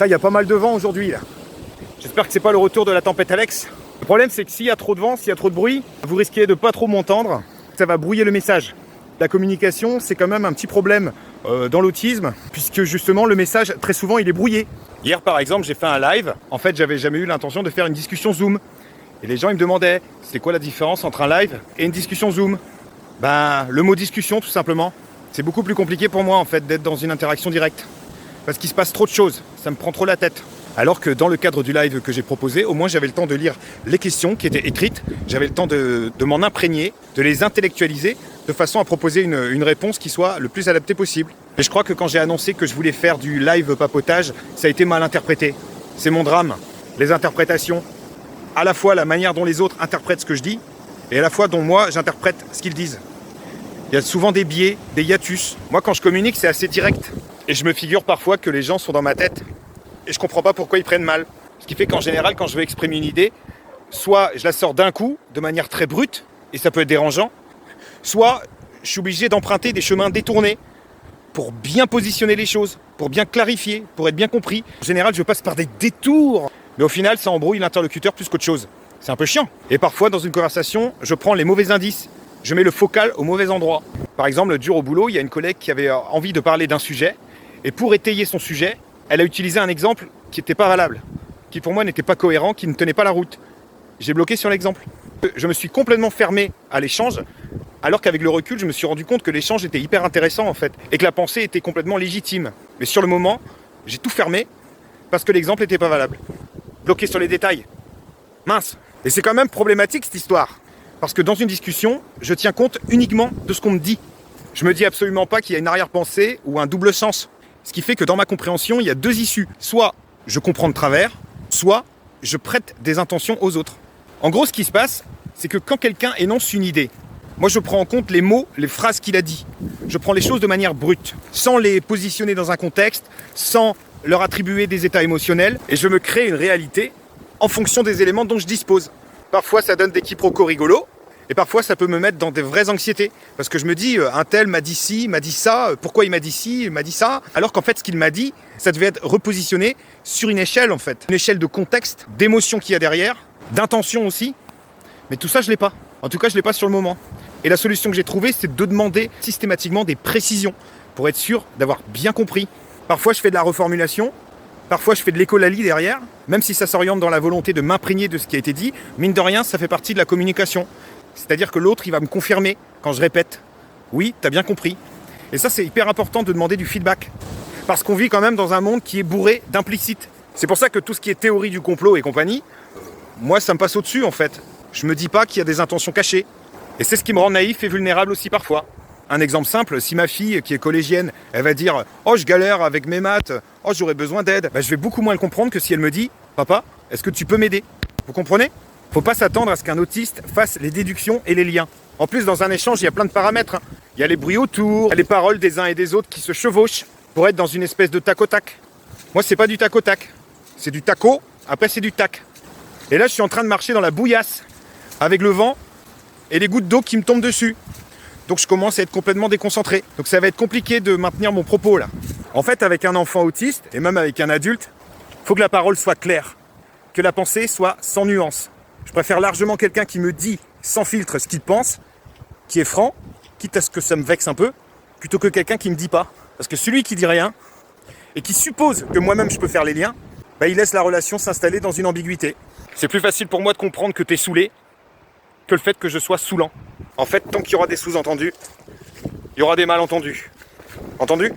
Là, il y a pas mal de vent aujourd'hui là. J'espère que c'est pas le retour de la tempête Alex. Le problème c'est que s'il y a trop de vent, s'il y a trop de bruit, vous risquez de pas trop m'entendre. Ça va brouiller le message. La communication, c'est quand même un petit problème dans l'autisme, puisque justement le message, très souvent, il est brouillé. Hier par exemple, j'ai fait un live. En fait, j'avais jamais eu l'intention de faire une discussion Zoom. Et les gens ils me demandaient, c'est quoi la différence entre un live et une discussion Zoom? Ben, le mot discussion tout simplement. C'est beaucoup plus compliqué pour moi en fait d'être dans une interaction directe. Parce qu'il se passe trop de choses, ça me prend trop la tête. Alors que dans le cadre du live que j'ai proposé, au moins j'avais le temps de lire les questions qui étaient écrites, j'avais le temps de m'en imprégner, de les intellectualiser, de façon à proposer une réponse qui soit le plus adaptée possible. Et je crois que quand j'ai annoncé que je voulais faire du live papotage, ça a été mal interprété. C'est mon drame, les interprétations. À la fois la manière dont les autres interprètent ce que je dis, et à la fois dont moi j'interprète ce qu'ils disent. Il y a souvent des biais, des hiatus. Moi quand je communique c'est assez direct. Et je me figure parfois que les gens sont dans ma tête et je comprends pas pourquoi ils prennent mal. Ce qui fait qu'en général, quand je veux exprimer une idée, soit je la sors d'un coup, de manière très brute, et ça peut être dérangeant, soit je suis obligé d'emprunter des chemins détournés pour bien positionner les choses, pour bien clarifier, pour être bien compris. En général, je passe par des détours, mais au final, ça embrouille l'interlocuteur plus qu'autre chose. C'est un peu chiant. Et parfois, dans une conversation, je prends les mauvais indices. Je mets le focal au mauvais endroit. Par exemple, dur au boulot, il y a une collègue qui avait envie de parler d'un sujet, et pour étayer son sujet, elle a utilisé un exemple qui n'était pas valable, qui pour moi n'était pas cohérent, qui ne tenait pas la route. J'ai bloqué sur l'exemple. Je me suis complètement fermé à l'échange, alors qu'avec le recul, je me suis rendu compte que l'échange était hyper intéressant en fait, et que la pensée était complètement légitime. Mais sur le moment, j'ai tout fermé, parce que l'exemple n'était pas valable. Bloqué sur les détails. Mince. Et c'est quand même problématique cette histoire, parce que dans une discussion, je tiens compte uniquement de ce qu'on me dit. Je me dis absolument pas qu'il y a une arrière-pensée ou un double sens. Ce qui fait que dans ma compréhension, il y a deux issues. Soit je comprends de travers, soit je prête des intentions aux autres. En gros, ce qui se passe, c'est que quand quelqu'un énonce une idée, moi je prends en compte les mots, les phrases qu'il a dit. Je prends les choses de manière brute, sans les positionner dans un contexte, sans leur attribuer des états émotionnels, et je me crée une réalité en fonction des éléments dont je dispose. Parfois ça donne des quiproquos rigolos, et parfois ça peut me mettre dans des vraies anxiétés. Parce que je me dis, un tel m'a dit ci, m'a dit ça, pourquoi il m'a dit ci, il m'a dit ça. Alors qu'en fait ce qu'il m'a dit, ça devait être repositionné sur une échelle en fait. Une échelle de contexte, d'émotion qu'il y a derrière, d'intention aussi. Mais tout ça je l'ai pas. En tout cas je l'ai pas sur le moment. Et la solution que j'ai trouvée, c'est de demander systématiquement des précisions. Pour être sûr d'avoir bien compris. Parfois je fais de la reformulation. Parfois je fais de l'écolalie derrière. Même si ça s'oriente dans la volonté de m'imprégner de ce qui a été dit. Mine de rien, ça fait partie de la communication. C'est-à-dire que l'autre, il va me confirmer quand je répète. Oui, t'as bien compris. Et ça, c'est hyper important de demander du feedback. Parce qu'on vit quand même dans un monde qui est bourré d'implicite. C'est pour ça que tout ce qui est théorie du complot et compagnie, moi, ça me passe au-dessus, en fait. Je me dis pas qu'il y a des intentions cachées. Et c'est ce qui me rend naïf et vulnérable aussi parfois. Un exemple simple, si ma fille, qui est collégienne, elle va dire « Oh, je galère avec mes maths. Oh, j'aurais besoin d'aide. » Je vais beaucoup moins le comprendre que si elle me dit « Papa, est-ce que tu peux m'aider ?» Vous comprenez ? Faut pas s'attendre à ce qu'un autiste fasse les déductions et les liens. En plus, dans un échange, il y a plein de paramètres. Il y a les bruits autour, il y a les paroles des uns et des autres qui se chevauchent pour être dans une espèce de tac au tac. Moi, c'est pas du tac au tac. C'est du taco, après c'est du tac. Et là, je suis en train de marcher dans la bouillasse, avec le vent et les gouttes d'eau qui me tombent dessus. Donc je commence à être complètement déconcentré. Donc ça va être compliqué de maintenir mon propos là. En fait, avec un enfant autiste, et même avec un adulte, il faut que la parole soit claire, que la pensée soit sans nuance. Je préfère largement quelqu'un qui me dit sans filtre ce qu'il pense, qui est franc, quitte à ce que ça me vexe un peu, plutôt que quelqu'un qui me dit pas. Parce que celui qui dit rien, et qui suppose que moi-même je peux faire les liens, il laisse la relation s'installer dans une ambiguïté. C'est plus facile pour moi de comprendre que t'es saoulé, que le fait que je sois saoulant. En fait, tant qu'il y aura des sous-entendus, il y aura des malentendus. Entendu ?